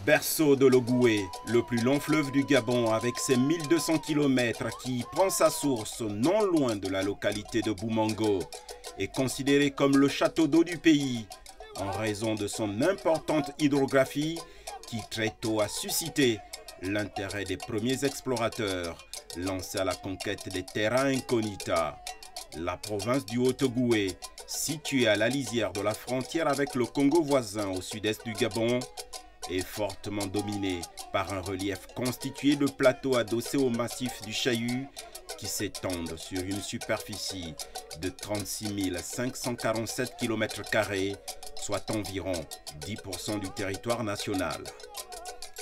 Berceau de l'Ogooué, le plus long fleuve du Gabon avec ses 1200 km qui prend sa source non loin de la localité de Boumango, est considéré comme le château d'eau du pays en raison de son importante hydrographie qui très tôt a suscité l'intérêt des premiers explorateurs lancés à la conquête des terra incognita. La province du Haut-Ogooué, située à la lisière de la frontière avec le Congo voisin au sud-est du Gabon, est fortement dominée par un relief constitué de plateaux adossés au massif du Chahu qui s'étendent sur une superficie de 36 547 km², soit environ 10% du territoire national.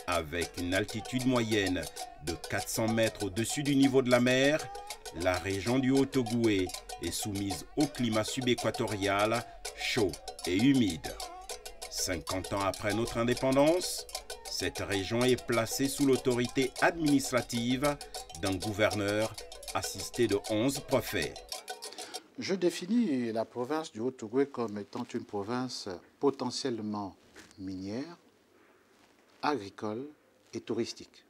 Avec une altitude moyenne de 400 mètres au-dessus du niveau de la mer, la région du Haut-Ogooué est soumise au climat subéquatorial chaud et humide. 50 ans après notre indépendance, cette région est placée sous l'autorité administrative d'un gouverneur assisté de 11 préfets. Je définis la province du Haut-Ogooué comme étant une province potentiellement minière, agricole et touristique.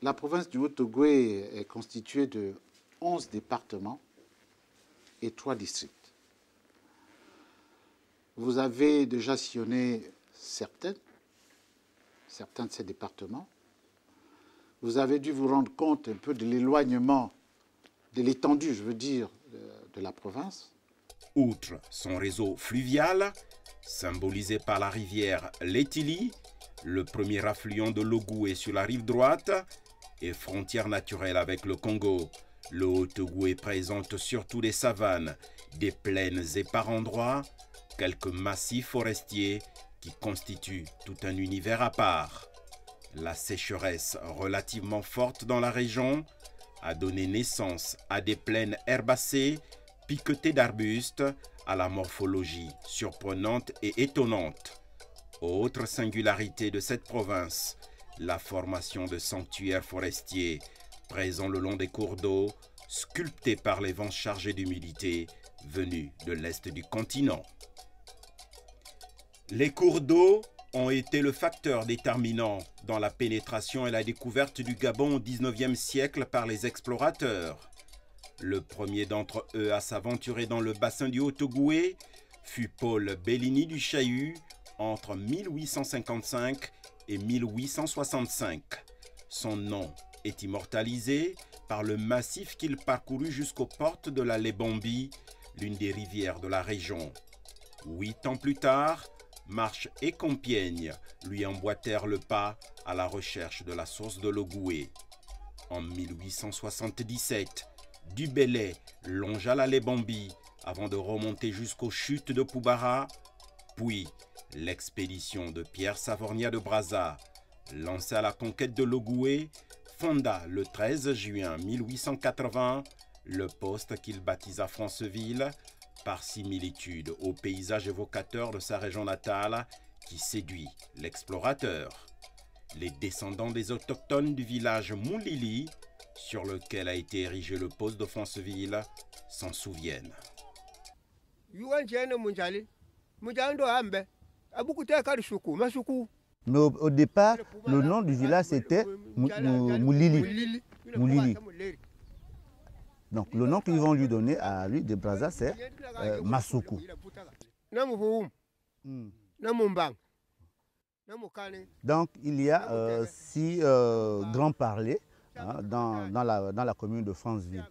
La province du Haut-Ogooué est constituée de 11 départements et 3 districts. Vous avez déjà sillonné certains de ces départements. Vous avez dû vous rendre compte un peu de l'éloignement, de l'étendue, je veux dire, de la province. Outre son réseau fluvial, symbolisé par la rivière Létili, le premier affluent de l'Ogooué sur la rive droite, et frontière naturelle avec le Congo, le Haut-Ogooué présente surtout des savanes, des plaines et par endroits, quelques massifs forestiers qui constituent tout un univers à part. La sécheresse relativement forte dans la région a donné naissance à des plaines herbacées piquetées d'arbustes à la morphologie surprenante et étonnante. Autre singularité de cette province, la formation de sanctuaires forestiers présents le long des cours d'eau, sculptés par les vents chargés d'humidité venus de l'est du continent. Les cours d'eau ont été le facteur déterminant dans la pénétration et la découverte du Gabon au XIXe siècle par les explorateurs. Le premier d'entre eux à s'aventurer dans le bassin du Haut-Ogooué fut Paul Bellini du Chahu entre 1855 et 1865. Son nom est immortalisé par le massif qu'il parcourut jusqu'aux portes de la Lebombi, l'une des rivières de la région. 8 ans plus tard, Marche et Compiègne lui emboîtèrent le pas à la recherche de la source de l'Ogooué. En 1877, du Bellay longea la Lebombi avant de remonter jusqu'aux chutes de Poubara, puis l'expédition de Pierre Savorgna de Brazza, lancée à la conquête de l'Ogooué, fonda le 13 juin 1880 le poste qu'il baptisa Franceville, par similitude au paysage évocateur de sa région natale qui séduit l'explorateur. Les descendants des autochtones du village Moulili, sur lequel a été érigé le poste de Franceville, s'en souviennent. Mais au départ, le nom du village c'était Moulili. Moulili. Donc le nom qu'ils vont lui donner à lui de Brazza, c'est Masuku. Donc il y a 6 grands parlers dans la commune de Franceville.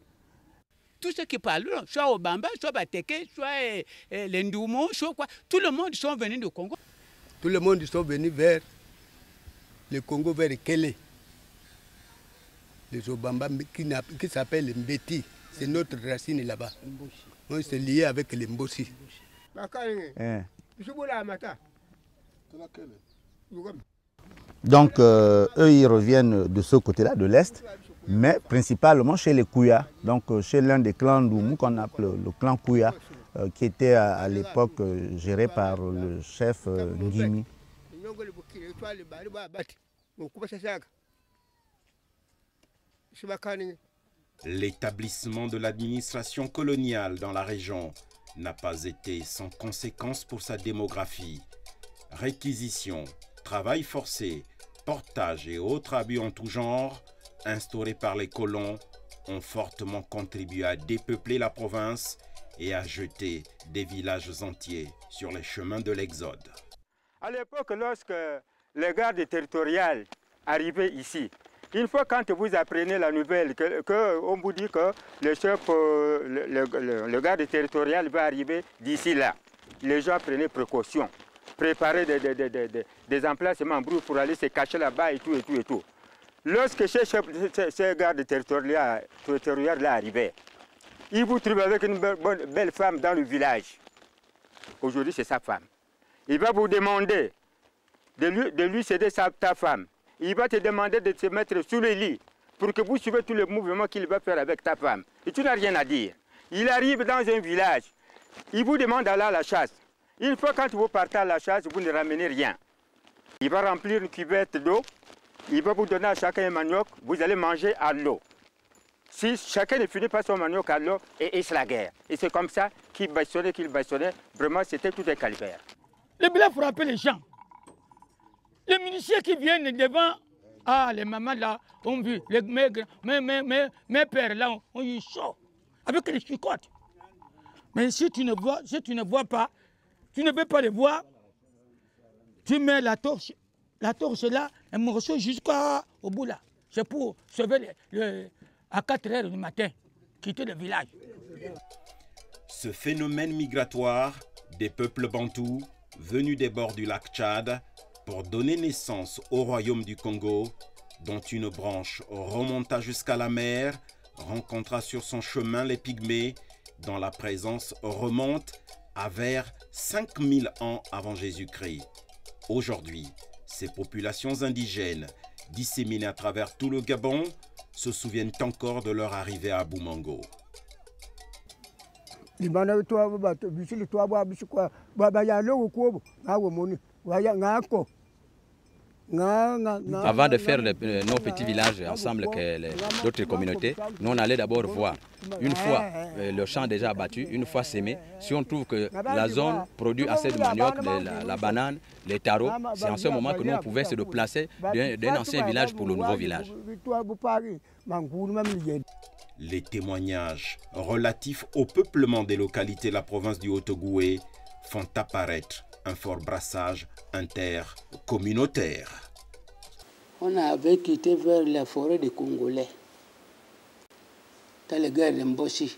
Tous ceux qui parlent, soit au Bamba, soit Bateke, soit les Ndoumo, soit quoi, tout le monde sont venus du Congo. Tout le monde sont venus vers le Congo, vers Kélé. Les Obamba qui s'appellent les Mbeti, c'est notre racine là-bas. C'est lié avec les Mbossi. Donc eux ils reviennent de ce côté-là, de l'Est, mais principalement chez les Kouya, donc chez l'un des clans d'Oumou qu'on appelle le clan Kouya, qui était à l'époque géré par le chef Ngimi. L'établissement de l'administration coloniale dans la région n'a pas été sans conséquence pour sa démographie. Réquisition, travail forcé, portage et autres abus en tout genre, instaurés par les colons, ont fortement contribué à dépeupler la province et à jeter des villages entiers sur les chemins de l'exode. À l'époque, lorsque les gardes territoriales arrivaient ici, une fois quand vous apprenez la nouvelle, on vous dit que le chef, le garde territorial va arriver d'ici là, les gens prenaient précaution, préparaient des emplacements pour aller se cacher là-bas et tout. Lorsque ces gardes territoriales arrivaient, ils vous trouvent avec une belle femme dans le village. Aujourd'hui, c'est sa femme. Il va vous demander de lui céder ta femme. Il va te demander de te mettre sous le lit pour que vous suivez tous les mouvements qu'il va faire avec ta femme. Et tu n'as rien à dire. Il arrive dans un village, il vous demande d'aller à la chasse. Une fois quand vous partez à la chasse, vous ne ramenez rien. Il va remplir une cuvette d'eau, il va vous donner à chacun un manioc, vous allez manger à l'eau. Si chacun ne finit pas son manioc à l'eau, et c'est la guerre. Et c'est comme ça qu'il bâtissonnait, vraiment c'était tout un calvaire. Le bilan frappait les gens. Les miliciens qui viennent devant, les mamans là ont vu, mes pères là ont eu chaud, avec les chicottes. Mais si tu ne vois pas, tu ne peux pas les voir, tu mets la torche là, un morceau jusqu'au bout là. C'est pour sauver à 4 h du matin, quitter le village. Ce phénomène migratoire des peuples bantous venus des bords du lac Tchad pour donner naissance au royaume du Congo, dont une branche remonta jusqu'à la mer, rencontra sur son chemin les Pygmées, dont la présence remonte à vers 5000 ans avant Jésus-Christ. Aujourd'hui, ces populations indigènes, disséminées à travers tout le Gabon, se souviennent encore de leur arrivée à Boumango. Avant de faire nos petits villages ensemble avec d'autres communautés, nous on allait d'abord voir. Une fois le champ déjà abattu, une fois sémé, si on trouve que la zone produit assez de manioc, la banane, les tarots, c'est en ce moment que nous on pouvait se déplacer d'un ancien village pour le nouveau village. Les témoignages relatifs au peuplement des localités de la province du Haut-Ogooué font apparaître un fort brassage intercommunautaire. On avait quitté vers la forêt des Congolais, dans les guerres de Mbossi.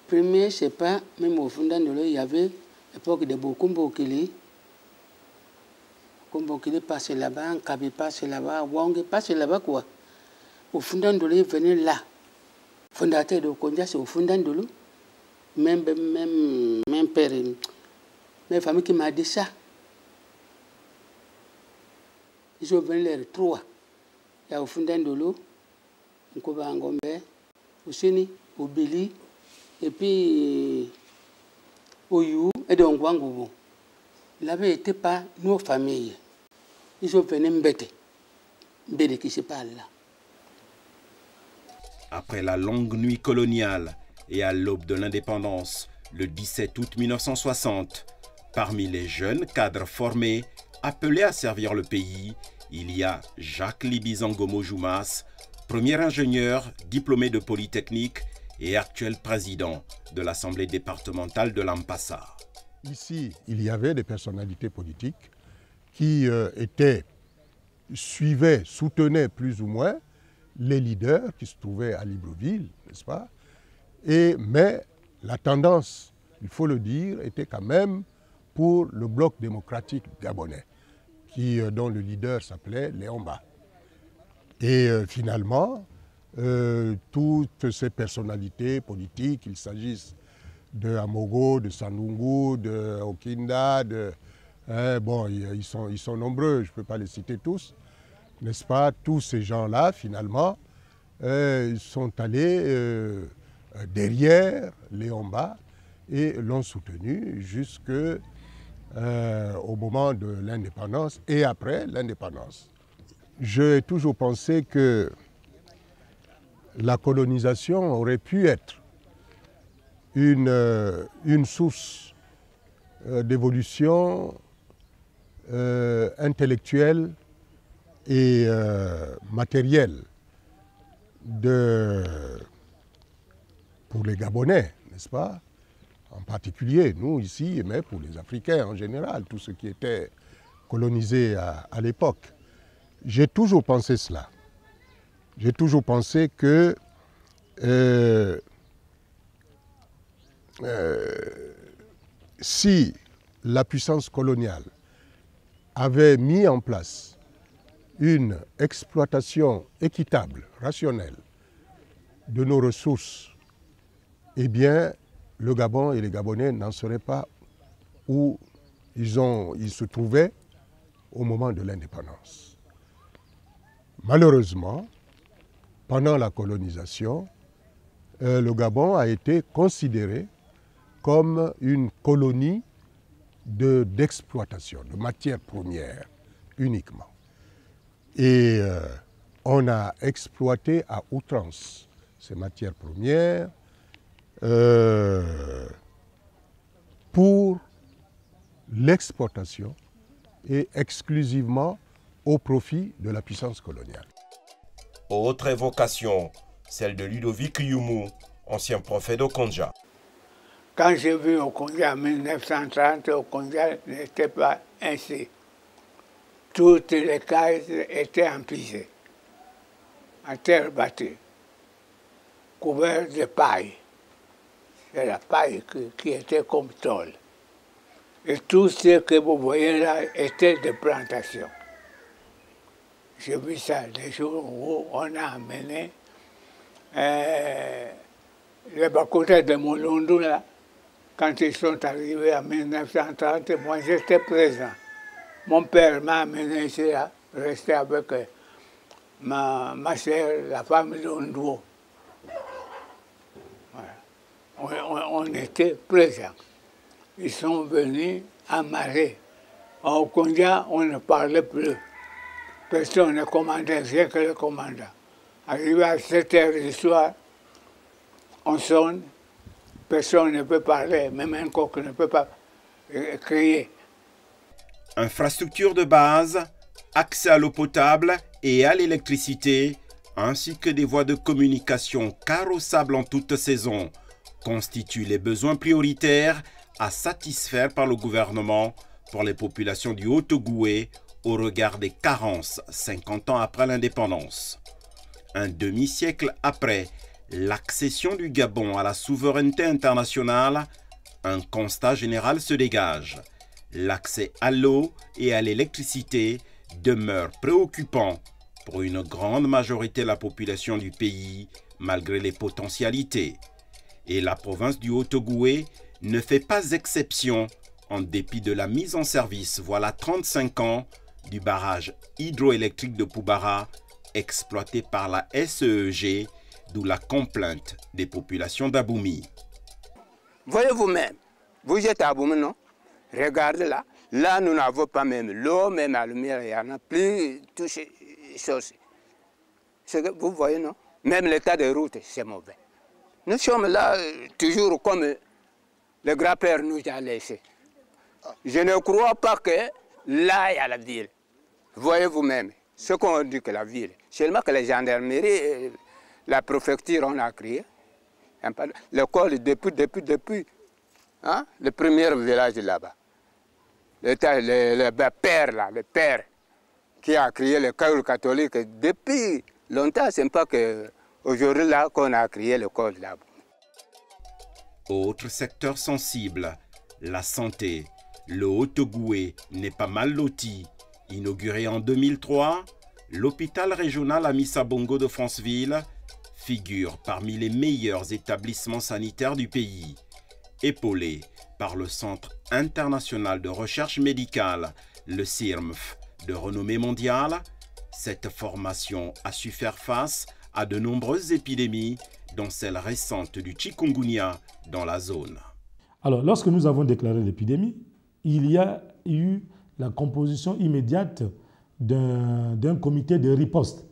Premier, je ne sais pas, même au fond de il y avait l'époque de Bokumbokili. Bokumbokili passait là-bas, Nkabi passait là-bas, Wang passait là-bas quoi. Au fond de il venait là. Fondateur de Kondia, c'est au fond de même père, mes familles qui m'a dit ça. Ils sont venus les trois. Il y a au fond de l'eau, Nkoba Ngombe, Ousini, Obili, et puis Oyou et de Ngwangoubou. Il n'avait été pas nos familles. Ils sont venus m'embêter. Mbede qui se parle là. Après la longue nuit coloniale et à l'aube de l'indépendance, le 17 août 1960, parmi les jeunes cadres formés, appelés à servir le pays, il y a Jacques Libizangomo Joumas, premier ingénieur diplômé de Polytechnique et actuel président de l'Assemblée départementale de l'Ampassa. Ici, il y avait des personnalités politiques qui suivaient, soutenaient plus ou moins les leaders qui se trouvaient à Libreville, n'est-ce pas? Mais la tendance, il faut le dire, était quand même pour le bloc démocratique gabonais, dont le leader s'appelait Léon Mba. Et finalement, toutes ces personnalités politiques, qu'il s'agisse de Amogo, de Sandungu, de Okinda, ils sont nombreux, je ne peux pas les citer tous, n'est-ce pas? Tous ces gens-là, finalement, sont allés derrière Léon Mba et l'ont soutenu jusqu'au moment de l'indépendance et après l'indépendance. J'ai toujours pensé que la colonisation aurait pu être une source d'évolution intellectuel et matériel pour les Gabonais, n'est-ce pas? En particulier, nous ici, mais pour les Africains en général, tous ceux qui étaient colonisés à l'époque. J'ai toujours pensé cela. J'ai toujours pensé que si la puissance coloniale avait mis en place une exploitation équitable, rationnelle de nos ressources, eh bien, le Gabon et les Gabonais n'en seraient pas où ils se trouvaient au moment de l'indépendance. Malheureusement, pendant la colonisation, le Gabon a été considéré comme une colonie d'exploitation, de matières premières uniquement. Et on a exploité à outrance ces matières premières pour l'exportation et exclusivement au profit de la puissance coloniale. Autre évocation, celle de Ludovic Youmou, ancien prophète d'Okonja. Quand j'ai vu Okonja en 1930, Okonja n'était pas ainsi. Toutes les cases étaient empisées, en terre battue, couvertes de paille. C'est la paille qui était comme tôle. Et tout ce que vous voyez là était des plantations. J'ai vu ça les jours où on a amené les Bakota de Molundu là. Quand ils sont arrivés en 1930, moi j'étais présent. Mon père m'a amené ici, là, resté avec ma soeur, la femme de Ondouo. Voilà. On était présents. Ils sont venus amarrer. Au Kondia, on ne parlait plus. Personne ne commandait, rien que le commandant. Arrivé à 7 h du soir, on sonne, personne ne peut parler, même un coq ne peut pas crier. Infrastructures de base, accès à l'eau potable et à l'électricité, ainsi que des voies de communication carrossables en toute saison, constituent les besoins prioritaires à satisfaire par le gouvernement pour les populations du Haut-Ogooué au regard des carences 50 ans après l'indépendance. Un demi-siècle après l'accession du Gabon à la souveraineté internationale, un constat général se dégage. L'accès à l'eau et à l'électricité demeure préoccupant pour une grande majorité de la population du pays, malgré les potentialités. Et la province du Haut-Ogooué ne fait pas exception en dépit de la mise en service, voilà 35 ans, du barrage hydroélectrique de Poubara, exploité par la SEEG, d'où la complainte des populations d'Aboumi. Voyez vous-même, vous êtes à Aboumi, non? Regardez là, là nous n'avons pas même l'eau, même la lumière, il n'y en a plus, toutes ces choses. Vous voyez, non? Même l'état des routes, c'est mauvais. Nous sommes là toujours comme le grand-père nous a laissé. Je ne crois pas que là, il y a la ville. Voyez vous-même, ce qu'on dit que la ville. Seulement que les gendarmeries, la préfecture, on a créé. L'école depuis hein, le premier village là-bas. Le père là, le père qui a créé l'école catholique depuis longtemps, c'est pas qu'aujourd'hui là qu'on a créé l'école là-bas. Autre secteur sensible, la santé. Le Haut-Ogooué n'est pas mal loti. Inauguré en 2003, l'hôpital régional Amissa Bongo de Franceville figure parmi les meilleurs établissements sanitaires du pays. Épaulé par le Centre international de recherche médicale, le CIRMF, de renommée mondiale, cette formation a su faire face à de nombreuses épidémies, dont celle récente du chikungunya dans la zone. Alors, lorsque nous avons déclaré l'épidémie, il y a eu la composition immédiate d'un comité de riposte.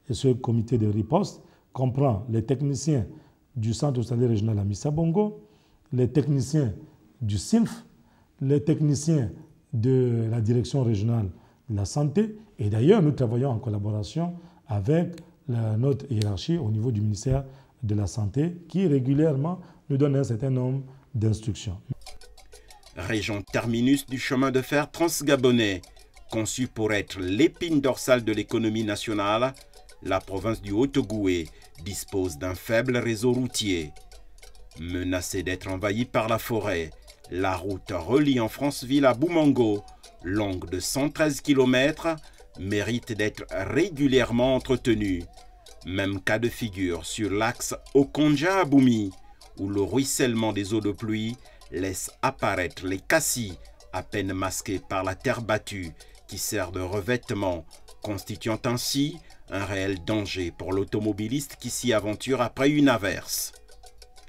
Et ce comité de riposte comprend les techniciens du Centre hospitalier régional Amissa Bongo, les techniciens du CIRMF, les techniciens de la direction régionale de la santé. Et d'ailleurs, nous travaillons en collaboration avec notre hiérarchie au niveau du ministère de la Santé qui régulièrement nous donne un certain nombre d'instructions. Région terminus du chemin de fer transgabonais, conçue pour être l'épine dorsale de l'économie nationale, la province du Haut-Ogooué dispose d'un faible réseau routier. Menacée d'être envahie par la forêt, la route reliant Franceville à Boumango, longue de 113 km, mérite d'être régulièrement entretenue. Même cas de figure sur l'axe Okonja-Aboumi, où le ruissellement des eaux de pluie laisse apparaître les cassis, à peine masqués par la terre battue, qui sert de revêtement, constituant ainsi un réel danger pour l'automobiliste qui s'y aventure après une averse.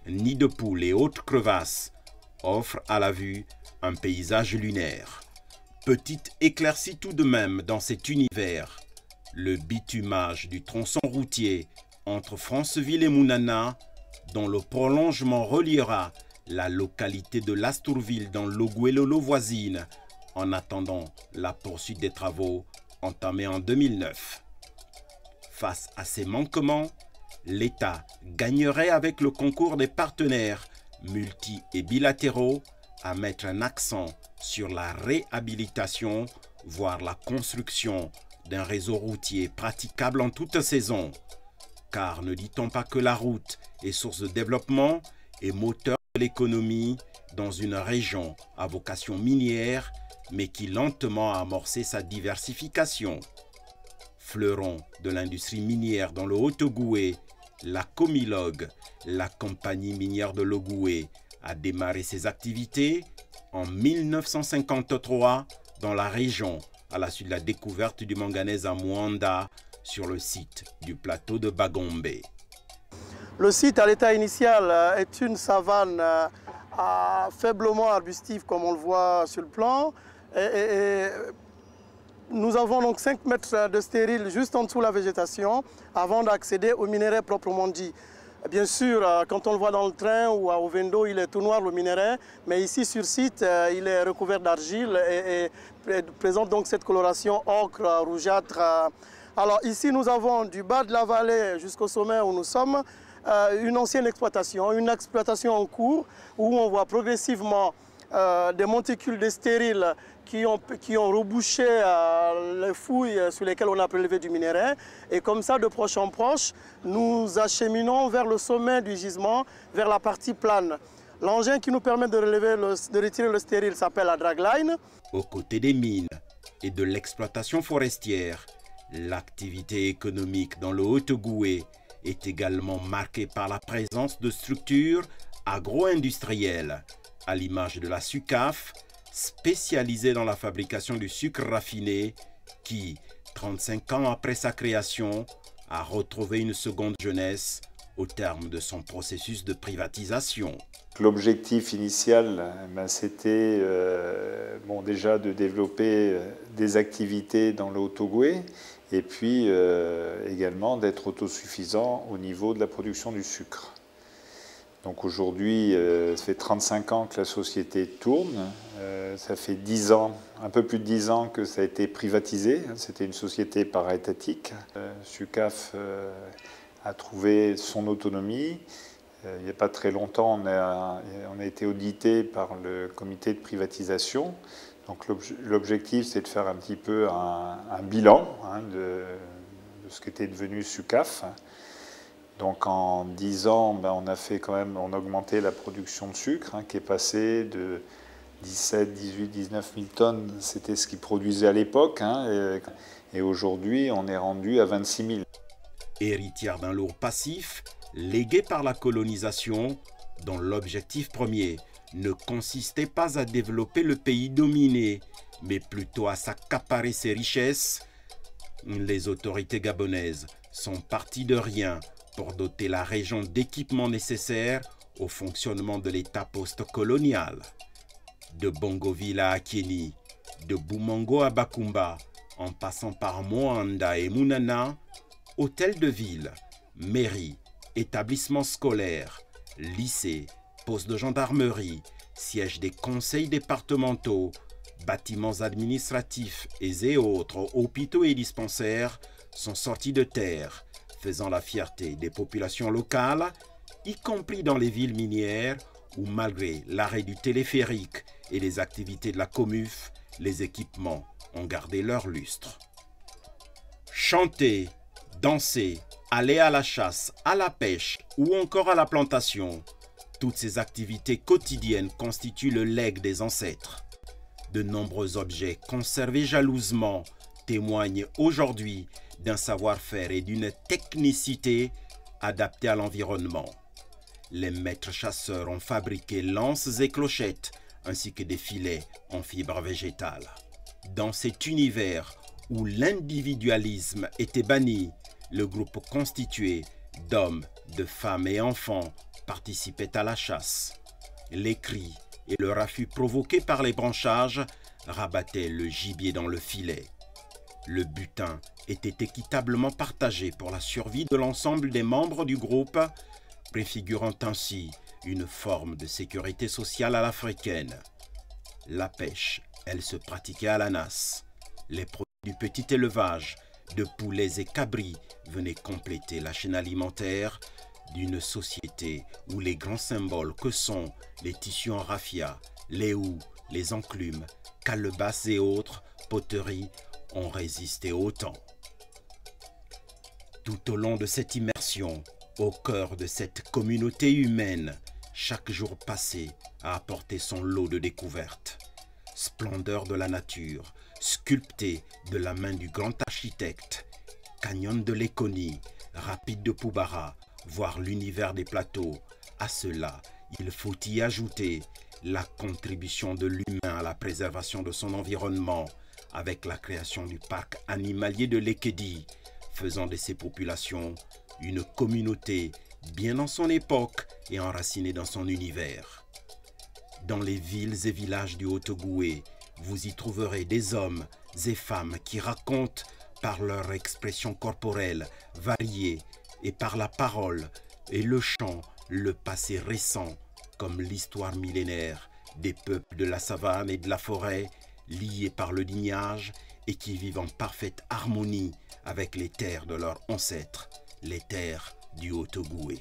Nids de poules et autres crevasses offrent à la vue un paysage lunaire. Petite éclaircie tout de même dans cet univers, le bitumage du tronçon routier entre Franceville et Mounana, dont le prolongement reliera la localité de Lastourville dans l'Ogooué-Lolo voisine, en attendant la poursuite des travaux entamés en 2009. Face à ces manquements, l'État gagnerait avec le concours des partenaires multi- et bilatéraux à mettre un accent sur la réhabilitation, voire la construction d'un réseau routier praticable en toute saison. Car ne dit-on pas que la route est source de développement et moteur de l'économie dans une région à vocation minière, mais qui lentement a amorcé sa diversification. Fleuron de l'industrie minière dans le Haut-Ogooué, la Comilog, la compagnie minière de l'Ogooué, a démarré ses activités en 1953 dans la région, à la suite de la découverte du manganèse à Mwanda sur le site du plateau de Bagombe. Le site à l'état initial est une savane faiblement arbustive comme on le voit sur le plan. Et nous avons donc 5 mètres de stérile juste en dessous de la végétation avant d'accéder au minerai proprement dit. Bien sûr, quand on le voit dans le train ou au Vendo, il est tout noir le minerai, mais ici sur site, il est recouvert d'argile et présente donc cette coloration ocre, rougeâtre. Alors ici, nous avons du bas de la vallée jusqu'au sommet où nous sommes, une ancienne exploitation, une exploitation en cours où on voit progressivement des monticules de stériles qui ont rebouché les fouilles sur lesquelles on a prélevé du minerai. Et comme ça, de proche en proche, nous acheminons vers le sommet du gisement, vers la partie plane. L'engin qui nous permet de retirer le stérile s'appelle la dragline. Aux côtés des mines et de l'exploitation forestière, l'activité économique dans le Haut-Ogooué est également marquée par la présence de structures agro-industrielles, à l'image de la SUCAF, spécialisée dans la fabrication du sucre raffiné, qui, 35 ans après sa création, a retrouvé une seconde jeunesse au terme de son processus de privatisation. L'objectif initial, c'était déjà de développer des activités dans le Haut-Ogooué et puis également d'être autosuffisant au niveau de la production du sucre. Donc aujourd'hui, ça fait 35 ans que la société tourne, ça fait 10 ans, un peu plus de 10 ans que ça a été privatisé, c'était une société para-étatique. SUCAF a trouvé son autonomie. Il n'y a pas très longtemps, on a été audité par le comité de privatisation. Donc l'objectif, c'est de faire un petit peu un bilan de ce qu'était devenu SUCAF. Donc en 10 ans, on a augmenté la production de sucre, qui est passée de 17, 18, 19 000 tonnes, c'était ce qu'ils produisaient à l'époque, et aujourd'hui on est rendu à 26 000. Héritière d'un lourd passif, légué par la colonisation, dont l'objectif premier ne consistait pas à développer le pays dominé, mais plutôt à s'accaparer ses richesses, les autorités gabonaises sont parties de rien pour doter la région d'équipements nécessaires au fonctionnement de l'État post-colonial. De Bongoville à Akieni, de Boumango à Bakumba, en passant par Mwanda et Mounana, hôtels de ville, mairies, établissements scolaires, lycées, postes de gendarmerie, sièges des conseils départementaux, Bâtiments administratifs et autres, hôpitaux et dispensaires sont sortis de terre, faisant la fierté des populations locales, y compris dans les villes minières où, malgré l'arrêt du téléphérique et les activités de la Comuf, les équipements ont gardé leur lustre. Chanter, danser, aller à la chasse, à la pêche ou encore à la plantation, toutes ces activités quotidiennes constituent le legs des ancêtres. De nombreux objets conservés jalousement témoignent aujourd'hui d'un savoir-faire et d'une technicité adaptée à l'environnement. Les maîtres chasseurs ont fabriqué lances et clochettes ainsi que des filets en fibres végétales. Dans cet univers où l'individualisme était banni, le groupe constitué d'hommes, de femmes et enfants participait à la chasse. Les cris et le raffut provoqués par les branchages rabattaient le gibier dans le filet. Le butin était équitablement partagé pour la survie de l'ensemble des membres du groupe, préfigurant ainsi une forme de sécurité sociale à l'africaine. La pêche, elle se pratiquait à la nasse. Les produits du petit élevage de poulets et cabris venaient compléter la chaîne alimentaire d'une société où les grands symboles que sont les tissus en raffia, les houes, les enclumes, calebasses et autres poteries ont résisté au temps. Tout au long de cette immersion, au cœur de cette communauté humaine, chaque jour passé a apporté son lot de découvertes. Splendeur de la nature, sculptée de la main du grand architecte, canyon de Léconie, rapide de Poubara, voire l'univers des plateaux. À cela, il faut y ajouter la contribution de l'humain à la préservation de son environnement, avec la création du parc animalier de Lekedi, faisant de ces populations une communauté bien dans son époque et enracinée dans son univers. Dans les villes et villages du Haut-Ogooué, vous y trouverez des hommes et femmes qui racontent par leur expression corporelle variée et par la parole et le chant le passé récent comme l'histoire millénaire des peuples de la savane et de la forêt liés par le lignage et qui vivent en parfaite harmonie avec les terres de leurs ancêtres, les terres du Haut-Ogooué.